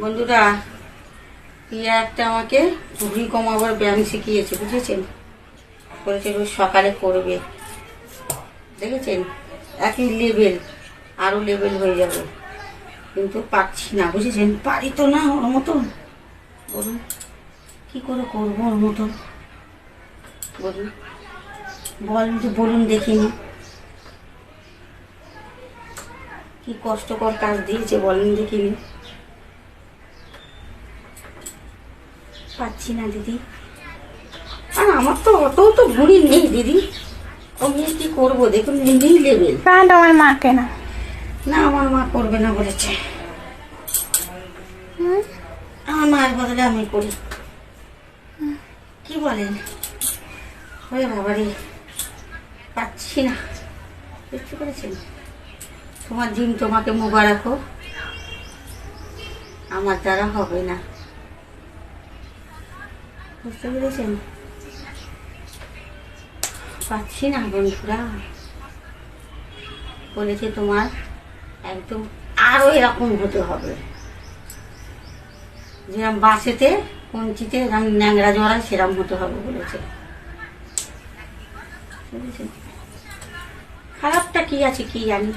বন্ধুরা, প্রিয়া একটা আমাকে ভুঁড়ি কমাবার ব্যায়াম শিখিয়েছে, বুঝেছেন? বলেছে রোজ সকালে করবে, দেখেছেন? একই লেভেল, আরো লেভেল হয়ে যাবে, কিন্তু পারছি না, বুঝেছেন? পারি তো না ওর মতন। বলুন কি করে করবো ওর মতন? বলুন, বলুন দেখিনি কি কষ্টকর কাজ দিয়েছে, বলেন দেখিনি। পাচ্ছি না দিদি, আর আমার তো অতও তো ভুঁড়ি নেই দিদি। আমি কি করবো দেখুন, নেই লেভেল। আমার মাকে না, না আমার মা করবে না বলেছে, আমার মায়ের বদলে আমি করি। কি বলেন? ওই বাবারে, পাচ্ছি না, বুঝতে পেরেছেন? তোমার দিন তোমাকে মোবারক হোক, আমার দ্বারা হবে না, বুঝতে পেরেছেন? পাচ্ছি না বন্ধুরা। বলেছে তোমার একদম আরো এরকম হতে হবে, যেরকম বাসেতে কঞ্চিতে এরকম ন্যাংরা জড়ায় সেরকম হতে হবে বলেছে। বুঝেছেন? খারাপটা কি আছে কি জানি।